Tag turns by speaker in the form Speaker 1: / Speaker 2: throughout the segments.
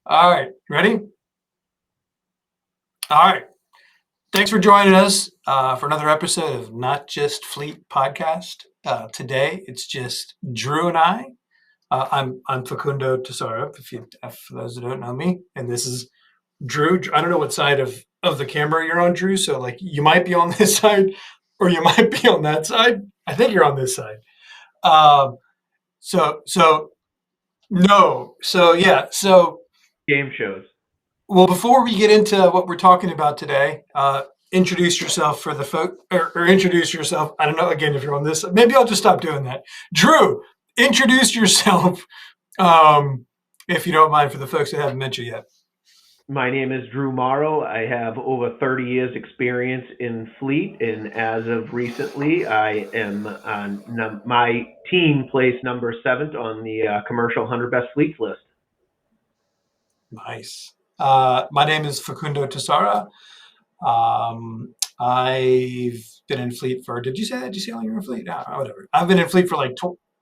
Speaker 1: All right, ready? All right. Thanks for joining us for another episode of Not Just Fleet podcast. Today it's just Drew and I. I'm Facundo Tesoro, for those who don't know me, and this is Drew. I don't know what side of the camera you're on, Drew. So like you might be on this side, or you might be on that side. I think you're on this side. Um, so no. So yeah. So
Speaker 2: Game shows.
Speaker 1: Well, before we get into what we're talking about today, introduce yourself for the folk, or introduce yourself. I don't know. Again, if you're on this, maybe I'll just stop doing that. Drew, introduce yourself, um, if you don't mind, for the folks that haven't met you yet.
Speaker 2: My name is Drew Morrow. I have over 30 years experience in fleet, and as of recently, I am on my team placed number 7th on the commercial 100 best fleets list.
Speaker 1: Nice. My name is Facundo Tesara. I've been in fleet for. Did you say that? Did you say how long you were in fleet? Yeah, whatever. I've been in fleet for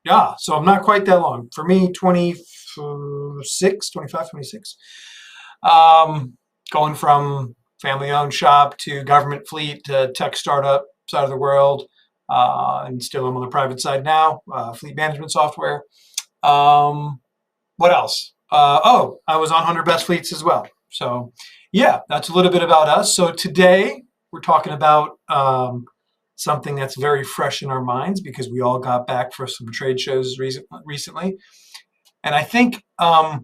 Speaker 1: yeah. So I'm not quite that long. For me, 26, 25, 26. Um, Going from family-owned shop to government fleet to tech startup side of the world, and still I'm on the private side now, fleet management software. Um, what else? I was on 100 Best Fleets as well. So, yeah, that's a little bit about us. So today we're talking about something that's very fresh in our minds because we all got back for some trade shows recently. And I think a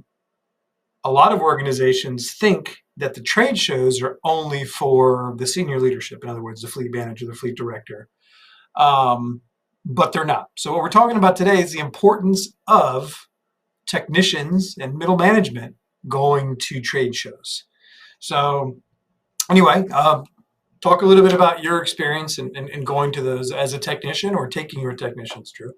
Speaker 1: lot of organizations think that the trade shows are only for the senior leadership, in other words, the fleet manager, the fleet director. Um, but they're not. So, what we're talking about today is the importance of technicians and middle management going to trade shows. So, anyway, talk a little bit about your experience in going to those as a technician or taking your technicians, Drew.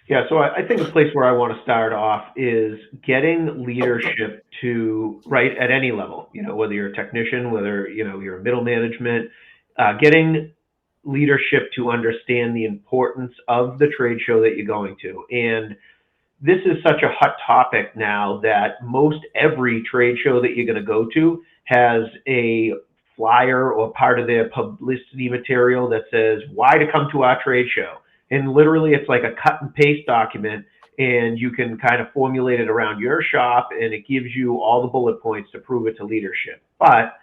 Speaker 2: Yeah, so I think a place where I want to start off is getting leadership to right at any level. Whether you're a technician, whether you're a middle management, getting leadership to understand the importance of the trade show that you're going to. And this is such a hot topic now that most every trade show that you're going to go to has a flyer or part of their publicity material that says why to come to our trade show. And literally, it's like a cut and paste document, and you can kind of formulate it around your shop, and it gives you all the bullet points to prove it to leadership. But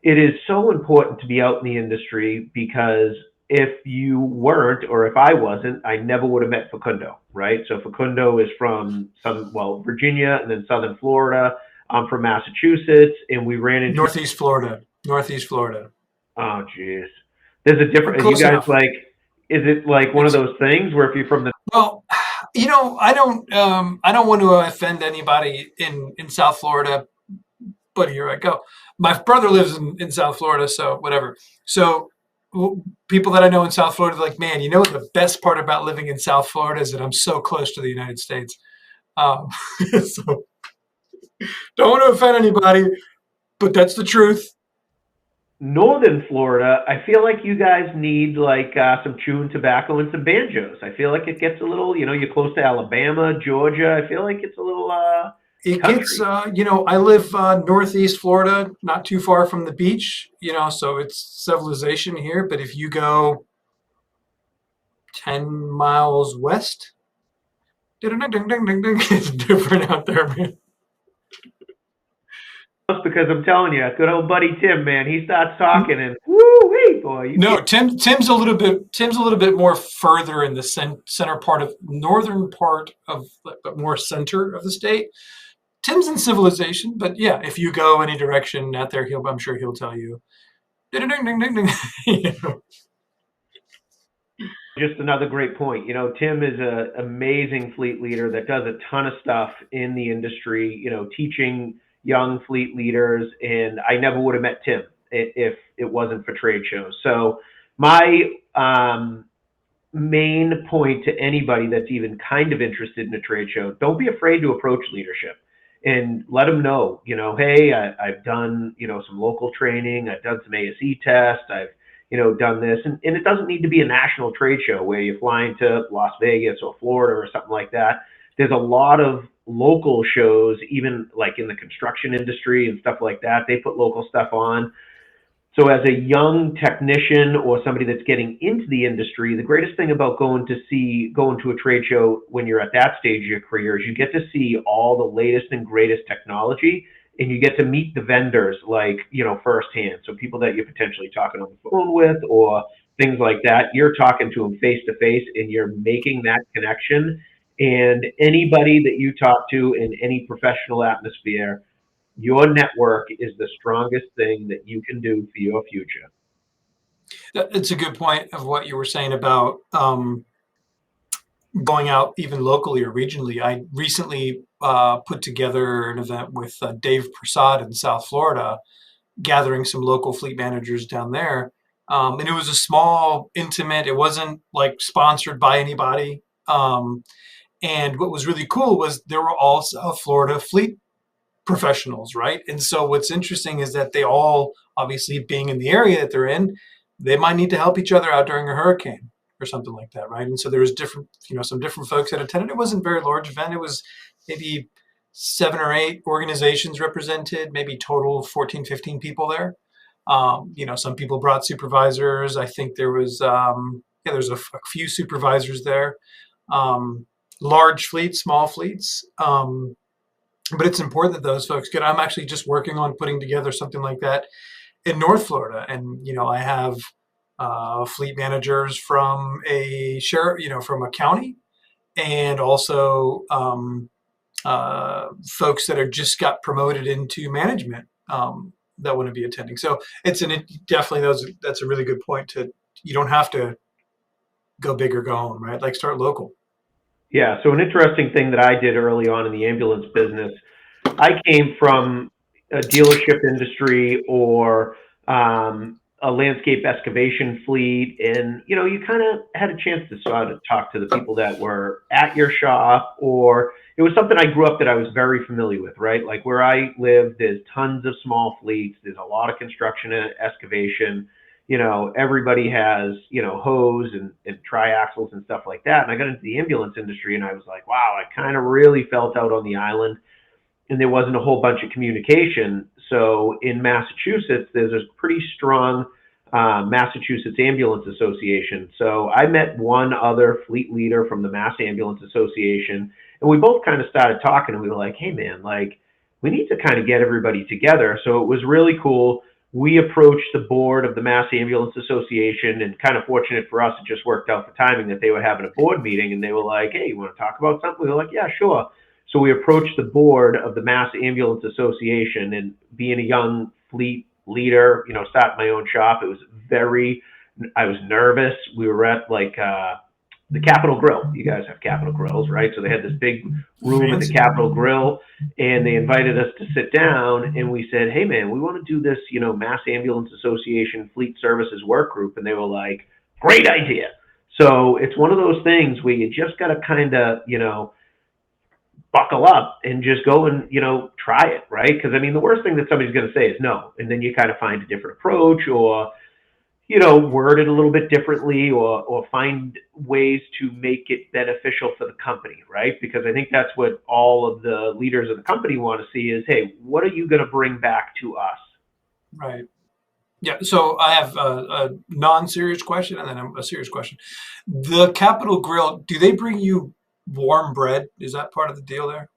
Speaker 2: it is so important to be out in the industry because if you weren't, or if I wasn't, I never would have met Facundo, right? So Facundo is from Virginia and then Southern Florida. I'm from Massachusetts, and we ran into
Speaker 1: Northeast Florida. Northeast Florida.
Speaker 2: Oh, geez. There's a different. You
Speaker 1: Close
Speaker 2: guys
Speaker 1: enough.
Speaker 2: like? Is it like one of
Speaker 1: It's
Speaker 2: those things where if you're from the
Speaker 1: well, I don't want to offend anybody in South Florida, but here I go. My brother lives in South Florida, so whatever. So people that I know in South Florida are like, man, you know what the best part about living in South Florida is that I'm so close to the United States. Um, so don't want to offend anybody, but that's the truth.
Speaker 2: northern Florida, I feel like you guys need like some chewing tobacco and some banjos. I feel like it gets a little, you're close to Alabama, Georgia. I feel like it's a little
Speaker 1: It gets,
Speaker 2: country.
Speaker 1: I live Northeast Florida, not too far from the beach, so it's civilization here. But if you go 10 miles west, it's different out there, man.
Speaker 2: Because I'm telling you, good old buddy Tim, man, he starts talking and woo wee, boy, you
Speaker 1: No,
Speaker 2: can't.
Speaker 1: Tim's a little bit more further in the center part of northern part of, but more center of the state. Tim's in civilization, but yeah, if you go any direction out there, I'm sure he'll tell you. You know.
Speaker 2: Just another great point. Tim is an amazing fleet leader that does a ton of stuff in the industry, teaching young fleet leaders. And I never would have met Tim if it wasn't for trade shows. So my main point to anybody that's even kind of interested in a trade show, don't be afraid to approach leadership and let them know, hey, I've done, some local training. I've done some ASE tests. I've, done this. And it doesn't need to be a national trade show where you're flying to Las Vegas or Florida or something like that. There's a lot of local shows, even like in the construction industry and stuff like that. They put local stuff on. So as a young technician or somebody that's getting into the industry, the greatest thing about going to a trade show when you're at that stage of your career is you get to see all the latest and greatest technology, and you get to meet the vendors like, firsthand. So people that you're potentially talking on the phone with or things like that, you're talking to them face to face and you're making that connection. And anybody that you talk to in any professional atmosphere, your network is the strongest thing that you can do for your future.
Speaker 1: It's a good point of what you were saying about going out even locally or regionally. I recently put together an event with Dave Prasad in South Florida, gathering some local fleet managers down there. And it was a small, intimate, it wasn't like sponsored by anybody. And what was really cool was there were all South Florida fleet professionals, right? And so what's interesting is that they all, obviously being in the area that they're in, they might need to help each other out during a hurricane or something like that, right? And so there was different, some different folks that attended. It wasn't a very large event. It was maybe 7 or 8 organizations represented, maybe total 14, 15 people there. Some people brought supervisors. I think there was, there's a few supervisors there. Large fleets, small fleets. But it's important that those folks get. I'm actually just working on putting together something like that in North Florida, and I have fleet managers from a from a county, and also folks that are just got promoted into management that want to be attending. So definitely that's a really good point. You don't have to go big or go home, right? Like start local.
Speaker 2: Yeah, so an interesting thing that I did early on in the ambulance business, I came from a dealership industry or a landscape excavation fleet, and you kind of had a chance to sort of talk to the people that were at your shop, or it was something I grew up that I was very familiar with, right? Like where I live, there's tons of small fleets, there's a lot of construction and excavation. Everybody has, hose and triaxles and stuff like that. And I got into the ambulance industry and I was like, wow, I kind of really felt out on the island and there wasn't a whole bunch of communication. So in Massachusetts, there's a pretty strong Massachusetts Ambulance Association. So I met one other fleet leader from the Mass Ambulance Association, and we both kind of started talking, and we were like, hey, man, like, we need to kind of get everybody together. So it was really cool. We approached the board of the Mass Ambulance Association, and kind of fortunate for us, it just worked out the timing that they were having a board meeting, and they were like, hey, you want to talk about something? We were like, yeah, sure. So we approached the board of the Mass Ambulance Association, and being a young fleet leader, starting my own shop, I was nervous. We were at like the Capitol Grill. You guys have Capitol Grills, right? So they had this big room at the Capitol Grill, and they invited us to sit down, and we said, hey, man, we want to do this, Mass Ambulance Association Fleet Services Work Group. And they were like, great idea. So it's one of those things where you just got to kind of, buckle up and just go and, try it, right? Because, the worst thing that somebody's going to say is no. And then you kind of find a different approach or, word it a little bit differently or find ways to make it beneficial for the company, right? Because I think that's what all of the leaders of the company want to see is, hey, what are you going to bring back to us?
Speaker 1: Right. Yeah. So I have a non-serious question and then a serious question. The Capitol Grill, do they bring you warm bread? Is that part of the deal there?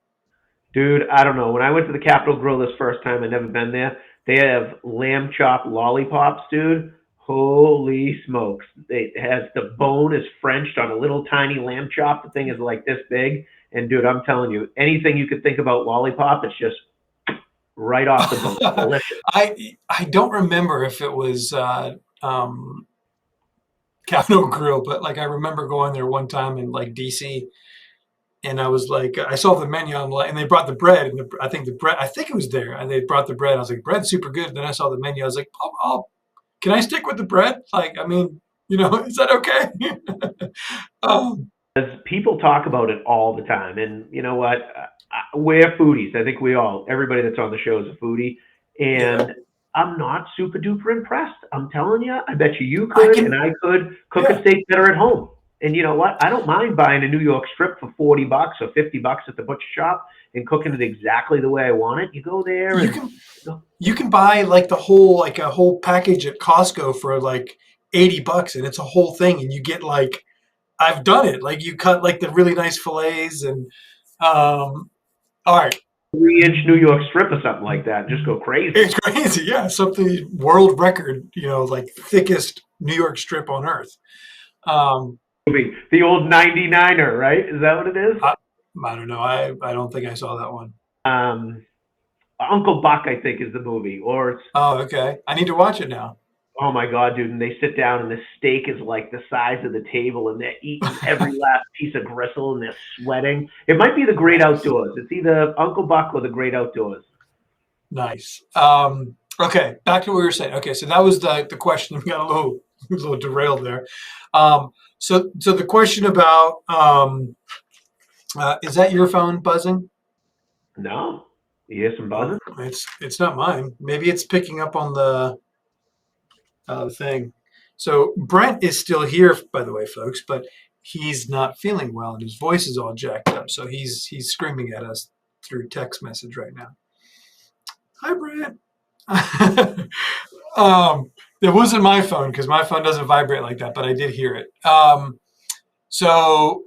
Speaker 2: Dude, I don't know. When I went to the Capitol Grill this first time, I'd never been there. They have lamb chop lollipops, dude. Holy smokes. It has the bone is Frenched on a little tiny lamb chop. The thing is like this big. And dude, I'm telling you, anything you could think about lollipop, it's just right off the bone. Delicious.
Speaker 1: I don't remember if it was Capitol Grill, but like I remember going there one time in like DC, and I was like, I saw the menu online, and they brought the bread, and I think it was there, and they brought the bread. I was like, bread's super good. And then I saw the menu, I was like, can I stick with the bread? Like, is that okay? um,
Speaker 2: As people talk about it all the time, and you know what? We're foodies. I think everybody that's on the show is a foodie,
Speaker 1: yeah,
Speaker 2: and I'm not super duper impressed. I'm telling you, I bet you
Speaker 1: I
Speaker 2: could, and
Speaker 1: can,
Speaker 2: I could cook a
Speaker 1: yeah,
Speaker 2: steak better at home. And you know what? I don't mind buying a New York strip for $40 or $50 at the butcher shop. and cooking it exactly the way I want it, you go there
Speaker 1: You
Speaker 2: and
Speaker 1: can
Speaker 2: you go,
Speaker 1: you can buy like the whole like a whole package at Costco for like $80, and it's a whole thing, and you get like I've done it. Like you cut like the really nice fillets, and all right,
Speaker 2: 3-inch New York strip or something like that, and just go crazy.
Speaker 1: it's crazy. Yeah, something world record. Like thickest New York strip on earth. Um,
Speaker 2: The old 99er, right? Is that what it is?
Speaker 1: I, I don't know. I don't think I saw that one.
Speaker 2: Um, Uncle Buck, I think, is the movie. Or it's,
Speaker 1: Oh, okay. I need to watch it now.
Speaker 2: oh my God, dude. And they sit down and the steak is like the size of the table and they're eating every last piece of gristle and they're sweating. It might be the Great
Speaker 1: Nice.
Speaker 2: Outdoors. It's either Uncle Buck or the Great Outdoors.
Speaker 1: Nice. Okay, back to what we were saying. Okay, so that was the question. We got a little derailed there. So the question about is that your phone buzzing?
Speaker 2: No? You hear some
Speaker 1: Oh,
Speaker 2: buzzing?
Speaker 1: it's not mine. Maybe it's picking up on the thing. So Brent is still here, by the way, folks, but he's not feeling well, and his voice is all jacked up. So he's screaming at us through text message right now. Hi, Brent. It wasn't my phone because my phone doesn't vibrate like that, but I did hear it. So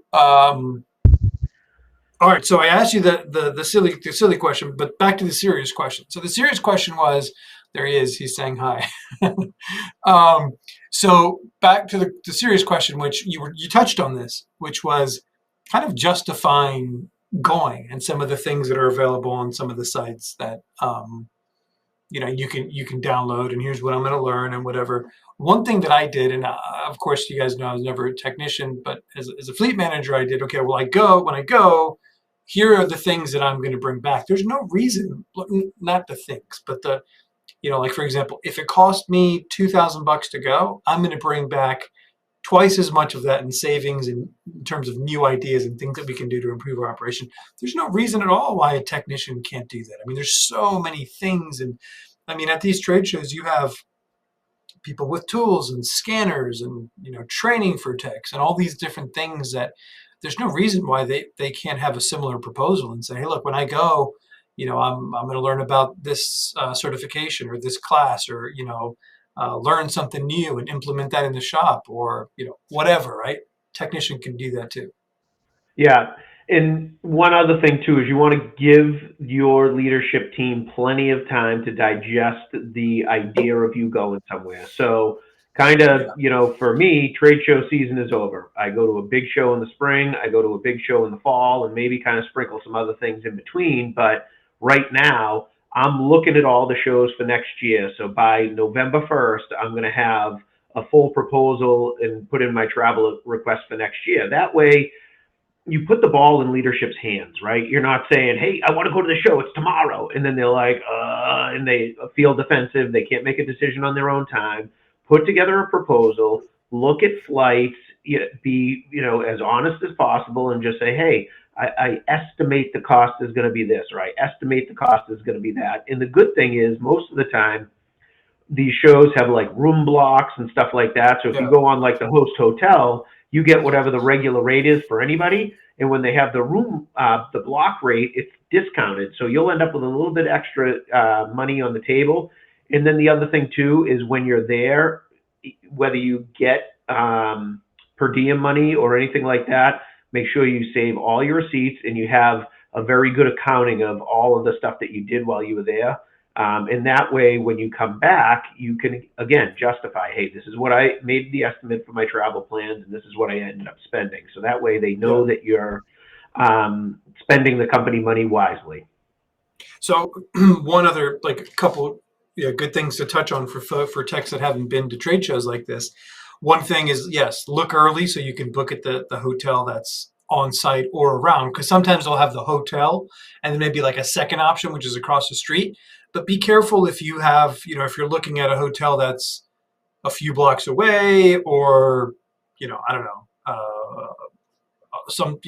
Speaker 1: all right. So I asked you the silly question, but back to the serious question. So the serious question was, there he is. He's saying hi. um, so back to the serious question, which you touched on this, which was kind of justifying going and some of the things that are available on some of the sites that you can download, and here's what I'm going to learn and whatever. One thing that I did, and of course you guys know I was never a technician, but as a fleet manager I did, okay, well when I go, here are the things that I'm going to bring back. There's no reason, not the things, but like for example, if it cost me $2,000 to go, I'm going to bring back twice as much of that in savings in terms of new ideas and things that we can do to improve our operation. There's no reason at all why a technician can't do that. I mean, there's so many things. And I mean, at these trade shows, you have people with tools and scanners and, training for techs and all these different things that there's no reason why they can't have a similar proposal and say, hey, look, when I go, I'm going to learn about this certification or this class, or, learn something new and implement that in the shop, or whatever, right? Technician can do that too.
Speaker 2: Yeah. And one other thing too is you want to give your leadership team plenty of time to digest the idea of you going somewhere. So kind of,
Speaker 1: Yeah,
Speaker 2: for me, trade show season is over. I go to a big show in the spring, I go to a big show in the fall, and maybe kind of sprinkle some other things in between. But right now, I'm looking at all the shows for next year. So by November 1st, I'm going to have a full proposal and put in my travel request for next year. That way, you put the ball in leadership's hands, right? You're not saying, "Hey, I want to go to the show. It's tomorrow," and then they're like, and they feel defensive. They can't make a decision on their own time. Put together a proposal. Look at flights. Be as honest as possible, and just say, "Hey, I estimate the cost is going to be this, or I estimate the cost is going to be that." And the good thing is, most of the time, these shows have like room blocks and stuff like that. So if you
Speaker 1: yeah,
Speaker 2: go on like the host hotel, you get whatever the regular rate is for anybody. And when they have the room, the block rate, it's discounted. So you'll end up with a little bit extra money on the table. And then the other thing too is when you're there, whether you get per diem money or anything like that, make sure you save all your receipts and you have a very good accounting of all of the stuff that you did while you were there. And that way, when you come back, you can, again, justify, hey, this is what I made the estimate for my travel plans, and this is what I ended up spending. So that way they
Speaker 1: yeah.
Speaker 2: know that you're spending the company money wisely.
Speaker 1: So one other like a couple good things to touch on for techs that haven't been to trade shows like this. One thing is, yes, look early so you can book at the hotel that's on site or around, because sometimes they'll have the hotel and then maybe like a second option, which is across the street. But be careful if you have, if you're looking at a hotel that's a few blocks away, or, I don't know, some,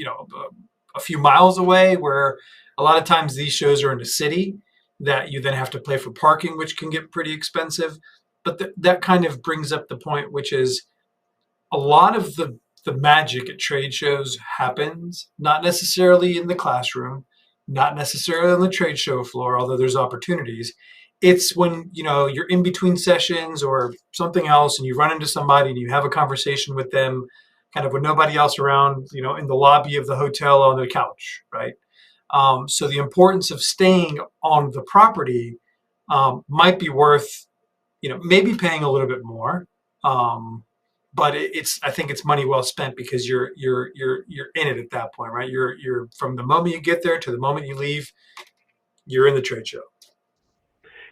Speaker 1: a few miles away, where a lot of times these shows are in a city that you then have to pay for parking, which can get pretty expensive. But that kind of brings up the point, which is a lot of the magic at trade shows happens not necessarily in the classroom, not necessarily on the trade show floor, although there's opportunities. It's when, you're in between sessions or something else and you run into somebody and you have a conversation with them kind of with nobody else around, in the lobby of the hotel on the couch, right? So the importance of staying on the property might be worth, maybe paying a little bit more. Um, but I think it's money well spent because you're in it at that point, right? You're from the moment you get there to the moment you leave, you're in the trade show.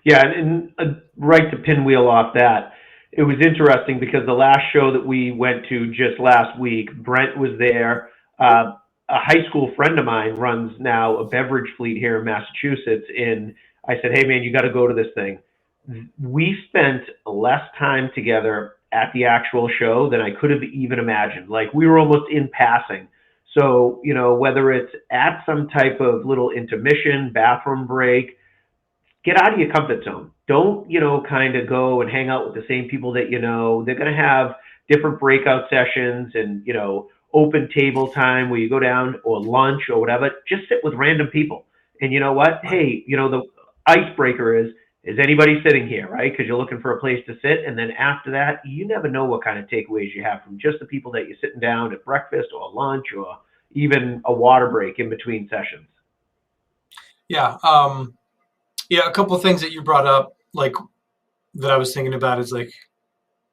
Speaker 2: Yeah, and right to pinwheel off that, it was interesting because the last show that we went to just last week, Brent was there. A high school friend of mine runs now a beverage fleet here in Massachusetts, and I said, "Hey, man, you got to go to this thing." We spent less time together at the actual show than I could have even imagined. Like we were almost in passing. So, whether it's at some type of little intermission, bathroom break, get out of your comfort zone. Don't, kind of go and hang out with the same people that you know. They're going to have different breakout sessions and, open table time where you go down or lunch or whatever. Just sit with random people. And you know what?
Speaker 1: Right.
Speaker 2: Hey, the icebreaker is anybody sitting here, right? Because you're looking for a place to sit. And then after that, you never know what kind of takeaways you have from just the people that you're sitting down at breakfast or lunch or even a water break in between sessions.
Speaker 1: Yeah. Yeah. A couple of things that you brought up, like that I was thinking about is like,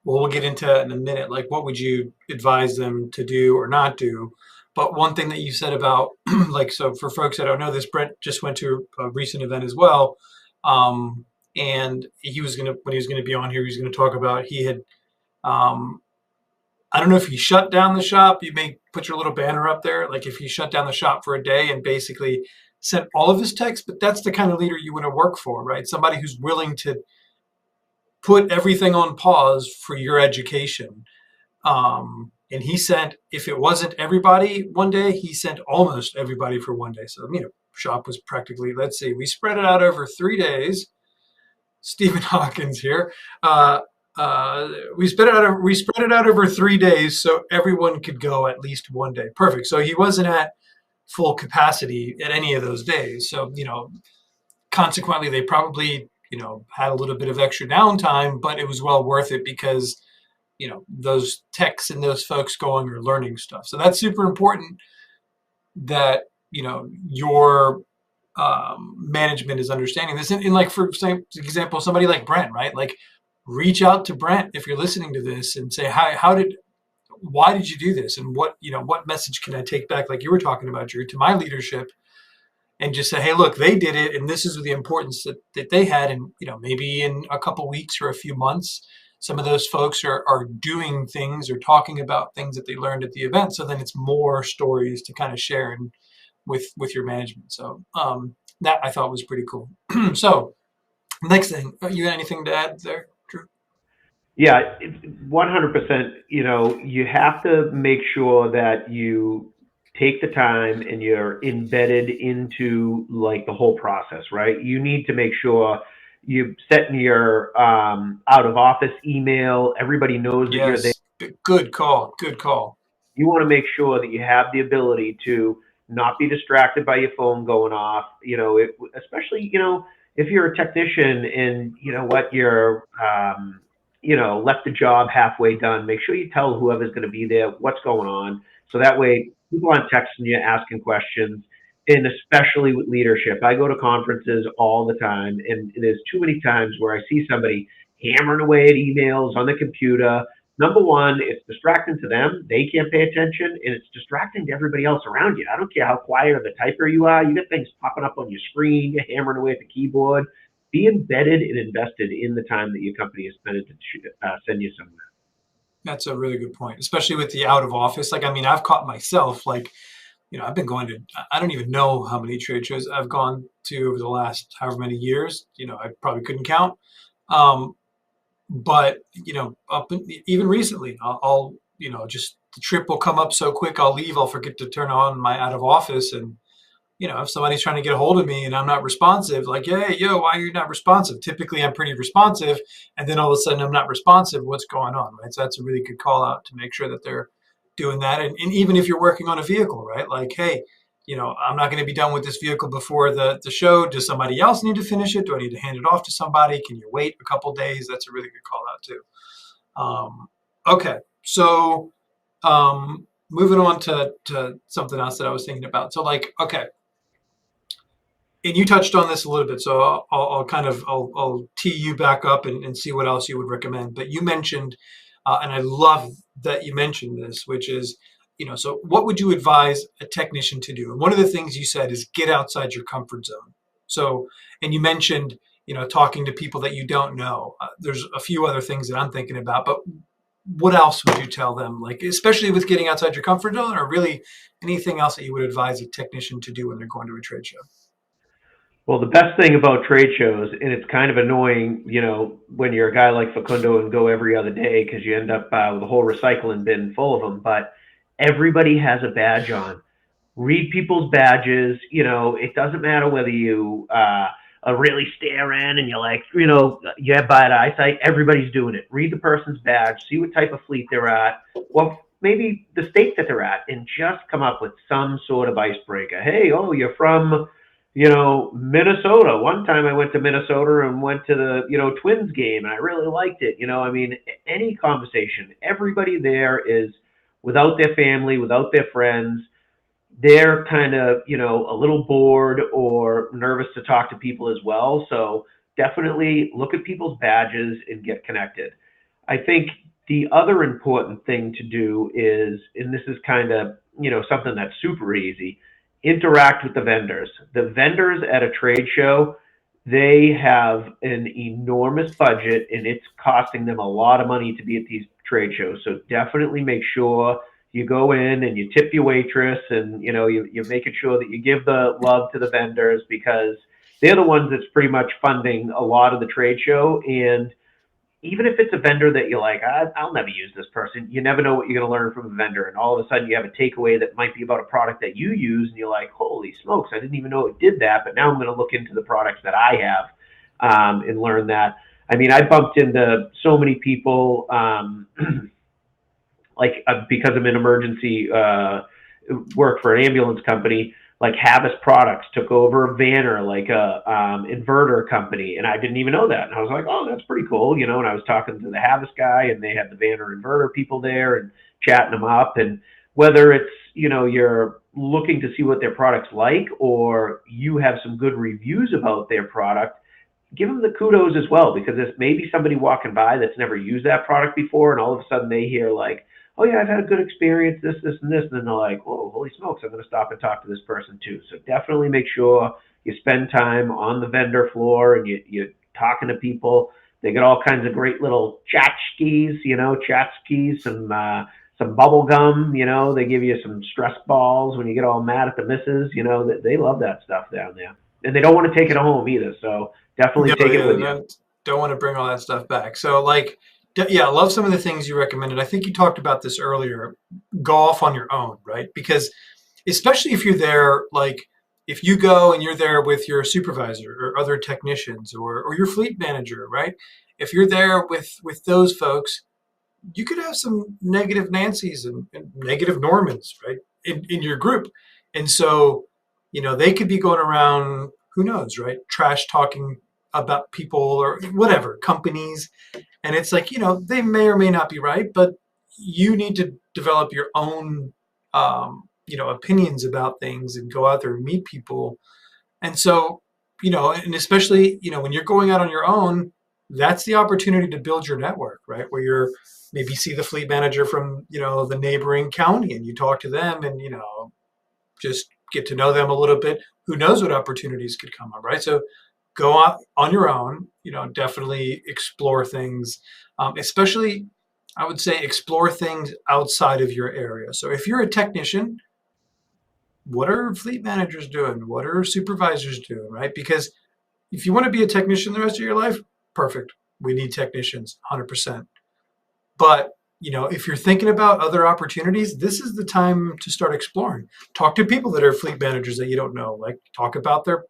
Speaker 1: well, we'll get into it in a minute. Like, what would you advise them to do or not do? But one thing that you said about, like, so for folks that don't know this, Brent just went to a recent event as well. Um, and when he was going to be on here, he was going to talk about, um, I don't know if he shut down the shop. You may put your little banner up there. Like, if he shut down the shop for a day and basically sent all of his texts, but that's the kind of leader you want to work for, right? Somebody who's willing to put everything on pause for your education. And he sent, if it wasn't everybody one day, he sent almost everybody for one day. So, shop was practically, let's see, we spread it out over 3 days. Stephen Hawkins here. We spread it out over 3 days so everyone could go at least one day. Perfect. So he wasn't at full capacity at any of those days. So, consequently, they probably, had a little bit of extra downtime, but it was well worth it because those techs and those folks going are learning stuff. So that's super important that your management is understanding this. And like for example, somebody like Brent, right? Like reach out to Brent if you're listening to this and say, "Hi, why did you do this? And what message can I take back?" Like you were talking about, Drew, to my leadership, and just say, "Hey, look, they did it, and this is the importance that they had." And maybe in a couple weeks or a few months, some of those folks are doing things or talking about things that they learned at the event. So then it's more stories to kind of share and with your management. So that I thought was pretty cool. So next thing, you got anything to add there, Drew?
Speaker 2: Yeah, 100%. You have to make sure that you take the time and you're embedded into like the whole process, right? You need to make sure you set in your out of office email. Everybody knows that you're there.
Speaker 1: Yes, good call. Good call.
Speaker 2: You want to make sure that you have the ability to not be distracted by your phone going off. Especially if you're a technician and you know what you're left the job halfway done. Make sure you tell whoever's going to be there what's going on, so that way people aren't texting you asking questions. And especially with leadership, I go to conferences all the time, and there's too many times where I see somebody hammering away at emails on the computer. Number one, it's distracting to them. They can't pay attention, and it's distracting to everybody else around you. I don't care how quiet of a typer you are. You got things popping up on your screen. You're hammering away at the keyboard. Be embedded and invested in the time that your company has spent to send you somewhere.
Speaker 1: That's a really good point, especially with the out of office. Like, I mean, I've caught myself, like, I've been going to, I don't even know how many trade shows I've gone to over the last however many years. I probably couldn't count. Um, but, even recently, I'll, just the trip will come up so quick, I'll leave, I'll forget to turn on my out of office. And, if somebody's trying to get a hold of me and I'm not responsive, like, "Hey, yo, why are you not responsive?" Typically, I'm pretty responsive, and then all of a sudden, I'm not responsive. What's going on, right? So that's a really good call out to make sure that they're doing that. And even if you're working on a vehicle, right? Like, hey, I'm not going to be done with this vehicle before the show. Does somebody else need to finish it? Do I need to hand it off to somebody? Can you wait a couple days? That's a really good call out too. Okay, so moving on to something else that I was thinking about. So like, okay, and you touched on this a little bit, so I'll kind of I'll tee you back up and see what else you would recommend. But you mentioned, and I love that you mentioned this, which is, so what would you advise a technician to do? And one of the things you said is get outside your comfort zone. So, and you mentioned, talking to people that you don't know. There's a few other things that I'm thinking about, but what else would you tell them? Like, especially with getting outside your comfort zone, or really anything else that you would advise a technician to do when they're going to a trade show?
Speaker 2: Well, the best thing about trade shows, and it's kind of annoying, when you're a guy like Facundo and go every other day because you end up with a whole recycling bin full of them. But everybody has a badge on. Read people's badges. It doesn't matter whether you really stare in and you're like, you have bad eyesight. Everybody's doing it. Read the person's badge, see what type of fleet they're at, well, maybe the state that they're at, and just come up with some sort of icebreaker. Hey, oh, you're from, Minnesota. One time I went to Minnesota and went to the, Twins game and I really liked it. I mean, any conversation, everybody there is without their family, without their friends, they're kind of, a little bored or nervous to talk to people as well. So definitely look at people's badges and get connected. I think the other important thing to do is, and this is kind of, something that's super easy, interact with the vendors. The vendors at a trade show, they have an enormous budget and it's costing them a lot of money to be at these trade shows. So definitely make sure you go in and you tip your waitress and you're making sure that you give the love to the vendors because they're the ones that's pretty much funding a lot of the trade show. And even if it's a vendor that you're like, I'll never use this person, you never know what you're going to learn from a vendor. And all of a sudden you have a takeaway that might be about a product that you use and you're like, holy smokes, I didn't even know it did that. But now I'm going to look into the products that I have and learn that. I mean, I bumped into so many people like because I'm in emergency work for an ambulance company, like Havas Products took over Vanner, like a inverter company, and I didn't even know that. And I was like, oh, that's pretty cool, And I was talking to the Havas guy, and they had the Vanner inverter people there, and chatting them up. And whether it's you're looking to see what their product's like, or you have some good reviews about their product, give them the kudos as well, because there's maybe somebody walking by that's never used that product before, and all of a sudden they hear like, oh yeah, I've had a good experience, this, and this, and then they're like, whoa, holy smokes, I'm going to stop and talk to this person too. So definitely make sure you spend time on the vendor floor and you're talking to people. They got all kinds of great little chat skis, some bubble gum, they give you some stress balls when you get all mad at the missus, they love that stuff down there. And they don't want to take it home either, so definitely
Speaker 1: No,
Speaker 2: take it with you.
Speaker 1: don't want to bring all that stuff back. So, like, yeah, I love some of the things you recommended. I think you talked about this earlier. Go off on your own, right? Because especially if you're there, like, if you go and you're there with your supervisor or other technicians or your fleet manager, right? If you're there with those folks, you could have some negative Nancys and negative Normans, right, in your group. And so, they could be going around, who knows, right, trash talking about people or whatever, companies. And it's like, they may or may not be right, but you need to develop your own, opinions about things and go out there and meet people. And so, and especially, when you're going out on your own, that's the opportunity to build your network, right? Where you're maybe see the fleet manager from, the neighboring county and you talk to them and, just get to know them a little bit. Who knows what opportunities could come up, right? So go out on your own, definitely explore things, especially I would say explore things outside of your area. So if you're a technician, what are fleet managers doing? What are supervisors doing, right? Because if you want to be a technician the rest of your life, perfect. We need technicians, 100%. But if you're thinking about other opportunities, this is the time to start exploring. Talk to people that are fleet managers that you don't know. Like talk about their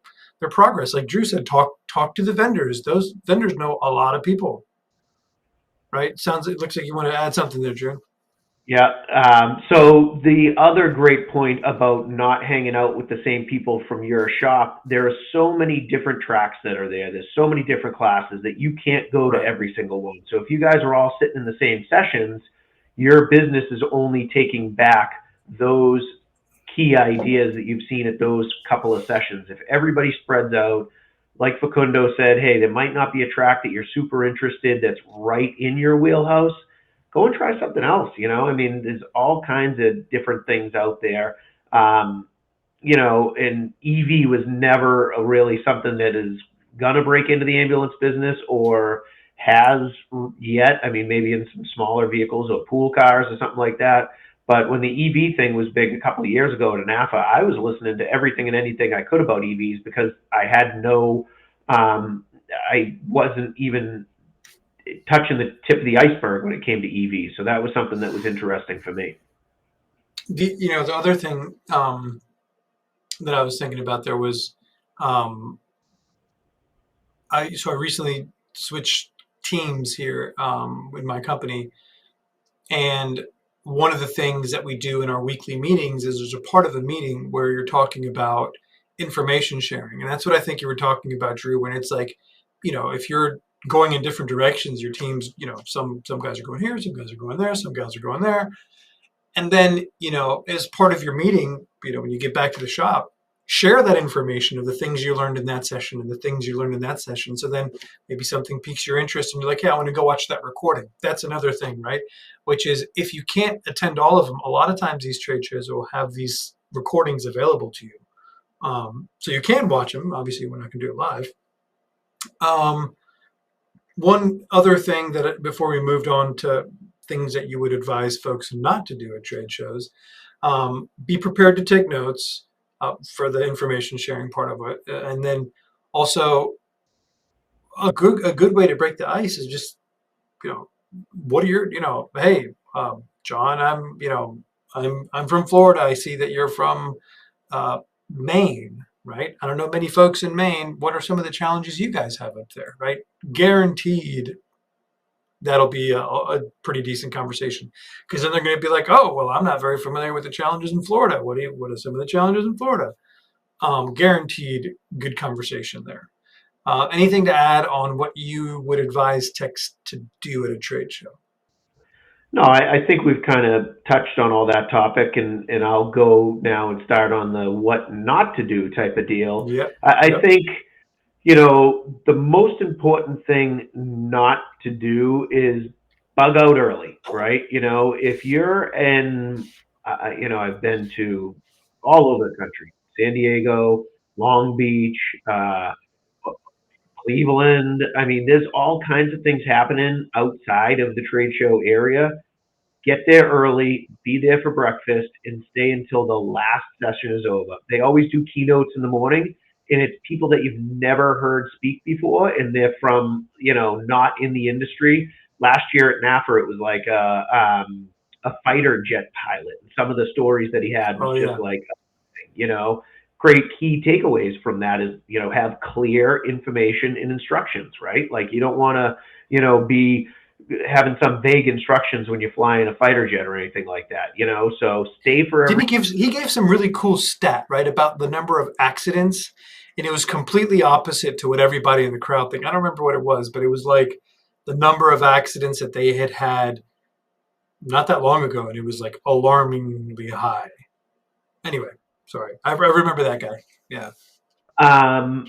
Speaker 1: progress. Like Drew said, talk to the vendors. Those vendors know a lot of people, right? It looks like you want to add something there, Drew.
Speaker 2: Yeah. So the other great point about not hanging out with the same people from your shop, there are so many different tracks that are there. There's so many different classes that you can't go to
Speaker 1: Right.
Speaker 2: every single one. So if you guys are all sitting in the same sessions, your business is only taking back those key ideas that you've seen at those couple of sessions. If everybody spreads out, like Facundo said, hey, there might not be a track that you're super interested that's right in your wheelhouse. Go and try something else. I mean, there's all kinds of different things out there. Um, and EV was never really something that is gonna break into the ambulance business or has yet. I mean, maybe in some smaller vehicles or pool cars or something like that. But when the EV thing was big a couple of years ago at NAFA, I was listening to everything and anything I could about EVs because I had no, I wasn't even touching the tip of the iceberg when it came to EVs. So that was something that was interesting for me.
Speaker 1: The other thing that I was thinking about there was, um, I recently switched teams here in my company, and one of the things that we do in our weekly meetings is there's a part of the meeting where you're talking about information sharing. And that's what I think you were talking about, Drew, when it's like, if you're going in different directions, your teams, some guys are going here, some guys are going there, some guys are going there. And then, as part of your meeting, when you get back to the shop, share that information of the things you learned in that session and the things you learned in that session. So then maybe something piques your interest and you're like, hey, I want to go watch that recording. That's another thing, right? Which is if you can't attend all of them, a lot of times these trade shows will have these recordings available to you. So you can watch them. Obviously, we're not going to do it live. Um, One other thing that before we moved on to things that you would advise folks not to do at trade shows, be prepared to take notes for the information sharing part of it, and then also a good way to break the ice is just you know what are your hey John, I'm from Florida. I see that you're from Maine, right? I don't know many folks in Maine. What are some of the challenges you guys have up there, right? Guaranteed that'll be a pretty decent conversation because then they're going to be like, oh, well, I'm not very familiar with the challenges in Florida. What are some of the challenges in Florida? Guaranteed good conversation there. Anything to add on what you would advise techs to do at a trade show?
Speaker 2: No, I think we've kind of touched on all that topic, and I'll go now and start on the what not to do type of deal.
Speaker 1: Yep.
Speaker 2: I
Speaker 1: Yep.
Speaker 2: think, the most important thing not to do is bug out early, right? If you're in, I've been to all over the country, San Diego, Long Beach, Cleveland. I mean, there's all kinds of things happening outside of the trade show area. Get there early, be there for breakfast, and stay until the last session is over. They always do keynotes in the morning, and it's people that you've never heard speak before, and they're from, not in the industry. Last year at NAFR, it was like a fighter jet pilot. Some of the stories that he had was
Speaker 1: Oh
Speaker 2: just
Speaker 1: yeah.
Speaker 2: like, you know, great key takeaways from that is, have clear information and instructions, right? Like you don't want to, be having some vague instructions when you're flying a fighter jet or anything like that, so stay for
Speaker 1: Didn't
Speaker 2: every.
Speaker 1: he gave some really cool stat, right, about the number of accidents, and it was completely opposite to what everybody in the crowd think. I don't remember what it was, but it was like the number of accidents that they had not that long ago, and it was like alarmingly high. Anyway, sorry, I remember that guy. Yeah.
Speaker 2: um,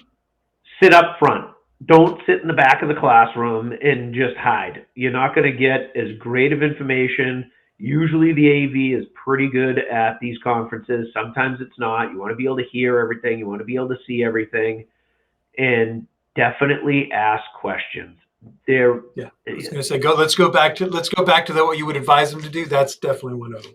Speaker 2: Sit up front. Don't sit in the back of the classroom and just hide. You're not going to get as great of information. Usually the AV is pretty good at these conferences. Sometimes it's not. You want to be able to hear everything. You want to be able to see everything, and definitely ask questions. There,
Speaker 1: Yeah, I was going to say, go. Let's go back to what you would advise them to do. That's definitely one of them.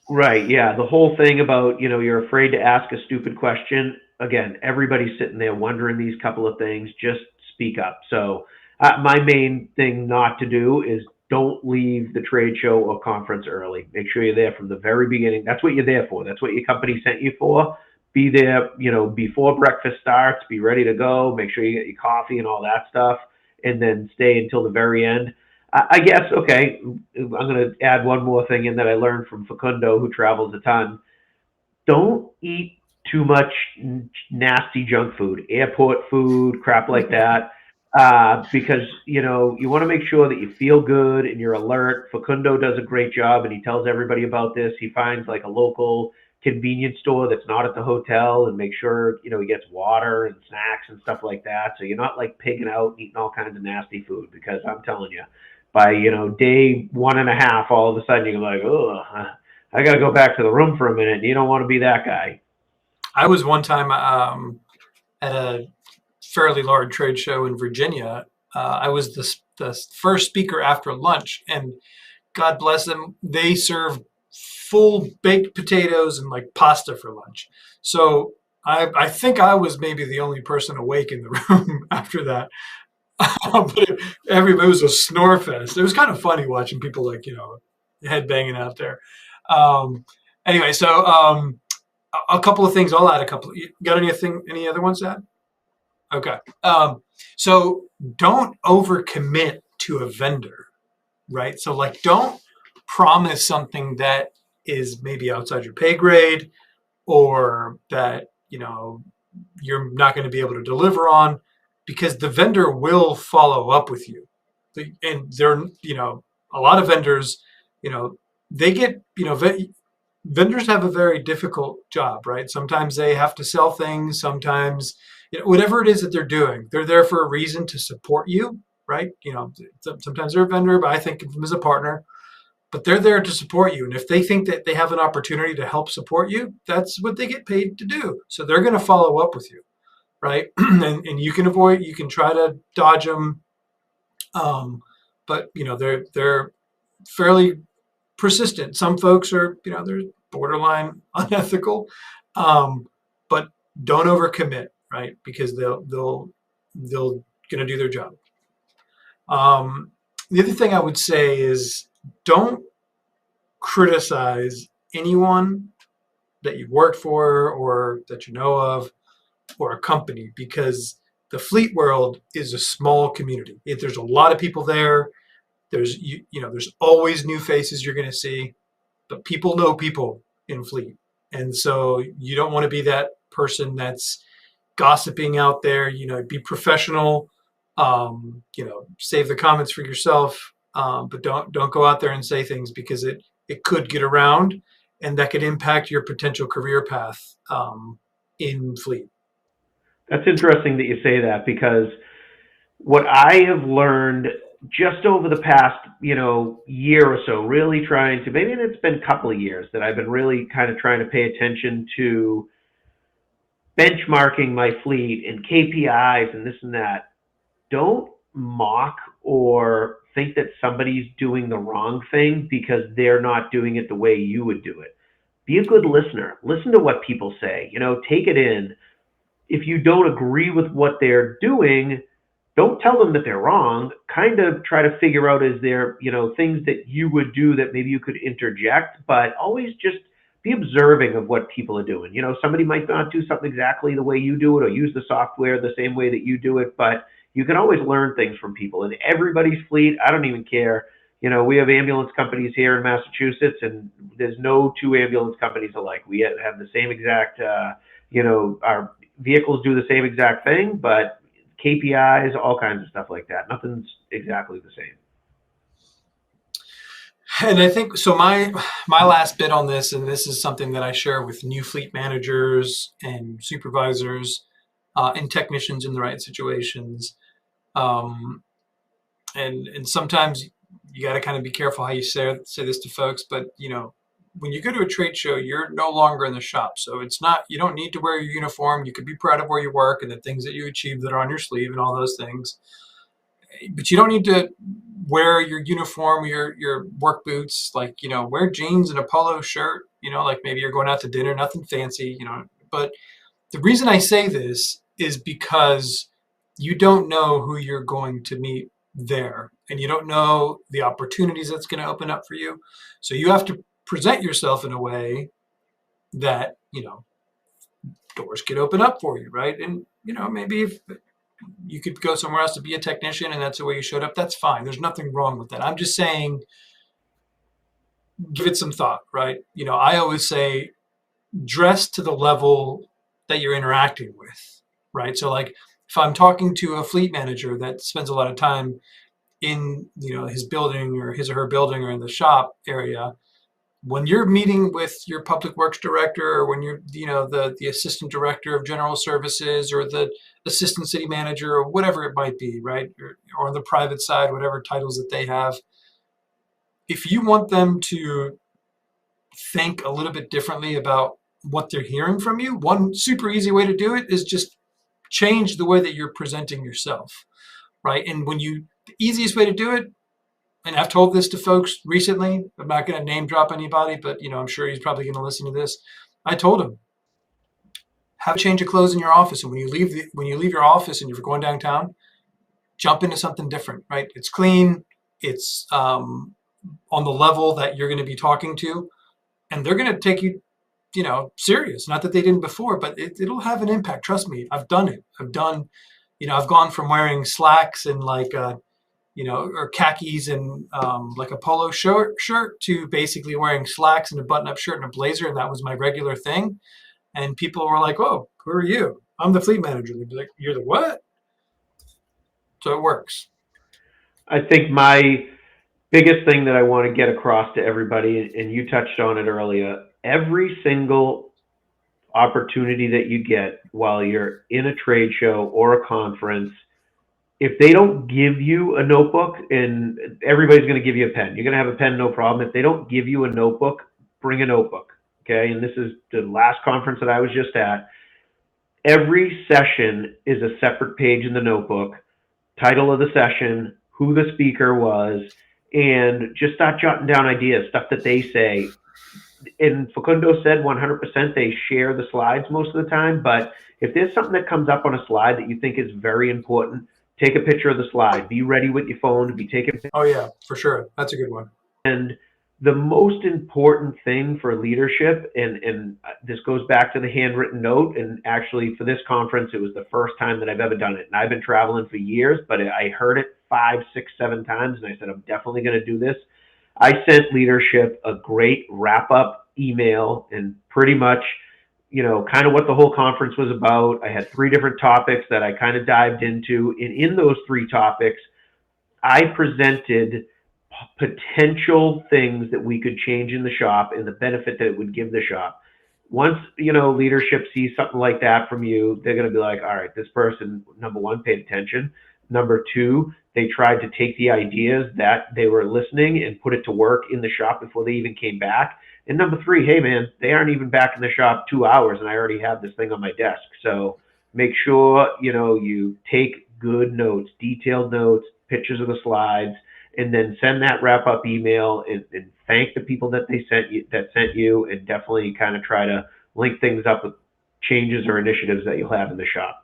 Speaker 2: right, yeah. The whole thing about, you're afraid to ask a stupid question. Again, everybody's sitting there wondering these couple of things. Just speak up. So, my main thing not to do is don't leave the trade show or conference early. Make sure you're there from the very beginning. That's what you're there for. That's what your company sent you for. Be there, before breakfast starts. Be ready to go. Make sure you get your coffee and all that stuff, and then stay until the very end. I guess, okay, I'm going to add one more thing in that I learned from Facundo, who travels a ton. Don't eat too much nasty junk food, airport food, crap like that, because you want to make sure that you feel good and you're alert. Facundo does a great job, and he tells everybody about this. He finds like a local convenience store that's not at the hotel, and make sure he gets water and snacks and stuff like that. So you're not like pigging out and eating all kinds of nasty food. Because I'm telling you, by day one and a half, all of a sudden you're like, oh, I got to go back to the room for a minute. You don't want to be that guy.
Speaker 1: I was one time at a fairly large trade show in Virginia. I was the first speaker after lunch, and God bless them, they serve full baked potatoes and like pasta for lunch. So I think I was maybe the only person awake in the room after that. But everybody was a snore fest. It was kind of funny watching people like head banging out there. Um, anyway, so a couple of things. I'll add a couple. You got anything? Any other ones to add? Okay. So don't overcommit to a vendor, right? So like don't promise something that is maybe outside your pay grade or that, you're not going to be able to deliver on because the vendor will follow up with you. And they're, a lot of vendors, you know, they get, vendors have a very difficult job, right? Sometimes they have to sell things. Sometimes, whatever it is that they're doing, they're there for a reason to support you, right? Sometimes they're a vendor, but I think of them as a partner. But they're there to support you, and if they think that they have an opportunity to help support you, that's what they get paid to do. So they're going to follow up with you, right? And you can avoid, you can try to dodge them, but they're fairly persistent. Some folks are, they're borderline unethical, but don't overcommit, right? Because they'll gonna do their job. The other thing I would say is don't criticize anyone that you've worked for or that you know of or a company because the fleet world is a small community. There's a lot of people there. There's always new faces you're going to see, but people know people in fleet. And so you don't want to be that person that's gossiping out there, be professional, save the comments for yourself, but don't go out there and say things because it could get around and that could impact your potential career path in fleet.
Speaker 2: That's interesting that you say that, because what I have learned just over the past, year or so, really trying to, maybe it's been a couple of years that I've been really kind of trying to pay attention to benchmarking my fleet and KPIs and this and that. Don't mock or think that somebody's doing the wrong thing because they're not doing it the way you would do it. Be a good listener. Listen to what people say. Take it in. If you don't agree with what they're doing, don't tell them that they're wrong. Kind of try to figure out, is there, things that you would do that maybe you could interject, but always just be observing of what people are doing. Somebody might not do something exactly the way you do it or use the software the same way that you do it, but you can always learn things from people. And everybody's fleet, I don't even care. We have ambulance companies here in Massachusetts, and there's no two ambulance companies alike. We have the same exact, our vehicles do the same exact thing, but KPIs, all kinds of stuff like that. Nothing's exactly the same.
Speaker 1: And I think so. My last bit on this, and this is something that I share with new fleet managers and supervisors and technicians in the right situations. And sometimes you got to kind of be careful how you say this to folks. But when you go to a trade show, you're no longer in the shop, so it's not. You don't need to wear your uniform. You could be proud of where you work and the things that you achieve that are on your sleeve and all those things. But you don't need to wear your uniform, your work boots, like, wear jeans and a polo shirt, like maybe you're going out to dinner, nothing fancy, But the reason I say this is because you don't know who you're going to meet there and you don't know the opportunities that's going to open up for you. So you have to present yourself in a way that, doors can open up for you, right? And, maybe if you could go somewhere else to be a technician and that's the way you showed up. That's fine. There's nothing wrong with that. I'm just saying, give it some thought, right? I always say dress to the level that you're interacting with, right? So like if I'm talking to a fleet manager that spends a lot of time in his building or his or her building or in the shop area, when you're meeting with your public works director or when you're the assistant director of general services or the assistant city manager or whatever it might be, right? Or on the private side, whatever titles that they have, if you want them to think a little bit differently about what they're hearing from you, one super easy way to do it is just change the way that you're presenting yourself, right? And the easiest way to do it, and I've told this to folks recently, I'm not going to name drop anybody, but I'm sure he's probably going to listen to this. I told him, have a change of clothes in your office, and when you leave your office and you're going downtown, jump into something different, right? It's clean, it's on the level that you're going to be talking to, and they're going to take you serious. Not that they didn't before, but it'll have an impact. Trust me, I've done it. I've gone from wearing slacks and like or khakis and like a polo shirt to basically wearing slacks and a button-up shirt and a blazer, and that was my regular thing. And people were like, "Whoa, who are you?" I'm the fleet manager. They'd be like, "You're the what?" So it works.
Speaker 2: I think my biggest thing that I want to get across to everybody, and you touched on it earlier, every single opportunity that you get while you're in a trade show or a conference, if they don't give you a notebook, and everybody's going to give you a pen, you're going to have a pen, no problem. If they don't give you a notebook, bring a notebook. Okay. And this is the last conference that I was just at. Every session is a separate page in the notebook, title of the session, who the speaker was, and just start jotting down ideas, stuff that they say. And Facundo said 100% they share the slides most of the time, but if there's something that comes up on a slide that you think is very important, take a picture of the slide. Be ready with your phone to be taking.
Speaker 1: Oh yeah, for sure. That's a good one.
Speaker 2: And the most important thing for leadership, and this goes back to the handwritten note, and actually for this conference, it was the first time that I've ever done it. And I've been traveling for years, but I heard it 5, 6, 7 times, and I said, I'm definitely going to do this. I sent leadership a great wrap-up email and pretty much, kind of what the whole conference was about. I had 3 different topics that I kind of dived into. And in those 3 topics, I presented potential things that we could change in the shop and the benefit that it would give the shop. Once, leadership sees something like that from you, they're going to be like, all right, this person, number one, paid attention. Number 2, they tried to take the ideas that they were listening and put it to work in the shop before they even came back. And number 3, hey man, they aren't even back in the shop 2 hours and I already have this thing on my desk. So make sure, you take good notes, detailed notes, pictures of the slides, and then send that wrap up email and thank the people that sent you, and definitely kind of try to link things up with changes or initiatives that you'll have in the shop.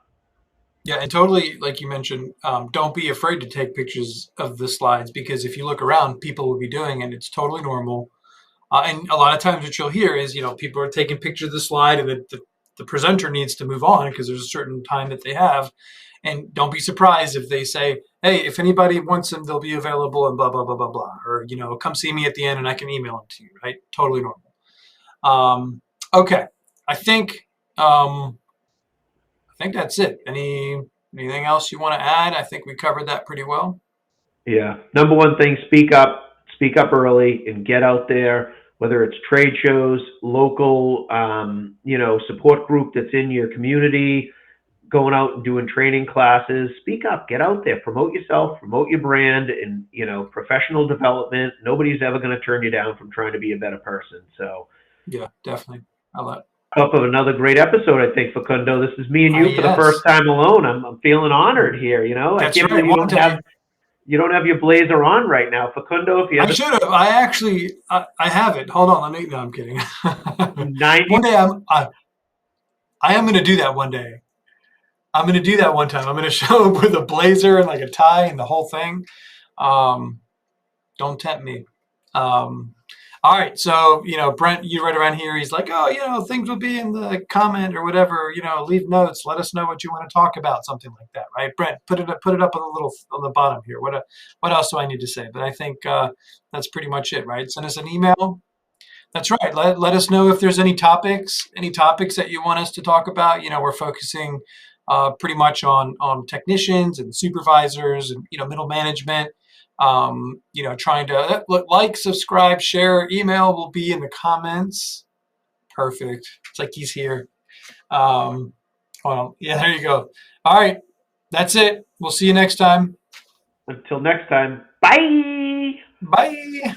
Speaker 1: Yeah, and totally, like you mentioned, don't be afraid to take pictures of the slides because if you look around, people will be doing it. It's totally normal. And a lot of times what you'll hear is, people are taking pictures of the slide and the presenter needs to move on because there's a certain time that they have. And don't be surprised if they say, hey, if anybody wants them, they'll be available and blah, blah, blah, blah, blah. Or, come see me at the end and I can email them to you, right? Totally normal. Okay. I think that's it. Anything else you want to add? I think we covered that pretty well.
Speaker 2: Yeah. Number one thing, speak up early and get out there, whether it's trade shows, local, support group that's in your community, going out and doing training classes. Speak up, get out there, promote yourself, promote your brand, and, professional development. Nobody's ever going to turn you down from trying to be a better person. So
Speaker 1: yeah, definitely. I love it.
Speaker 2: Up of another great episode, I think, Facundo. This is me and you for the first time alone. I'm feeling honored here. I
Speaker 1: That's
Speaker 2: can't
Speaker 1: right.
Speaker 2: believe you don't have your blazer on right now, Facundo. If you
Speaker 1: I should have. I actually, I have it. Hold on. No, I'm kidding.
Speaker 2: 90.
Speaker 1: One day I am going to do that one day. I'm going to do that one time. I'm going to show up with a blazer and like a tie and the whole thing. Don't tempt me. All right, so Brent, you right around here. He's like, oh, things will be in the comment or whatever. Leave notes. Let us know what you want to talk about, something like that, right? Brent, put it up on the little on the bottom here. What else do I need to say? But I think that's pretty much it, right? Send us an email. That's right. Let us know if there's any topics that you want us to talk about. We're focusing pretty much on technicians and supervisors and middle management. Trying to like, subscribe, share. Email will be in the comments. Perfect. It's like he's here. Well, yeah, there you go. All right, that's it. We'll see you next time.
Speaker 2: Until next time, bye.
Speaker 1: Bye.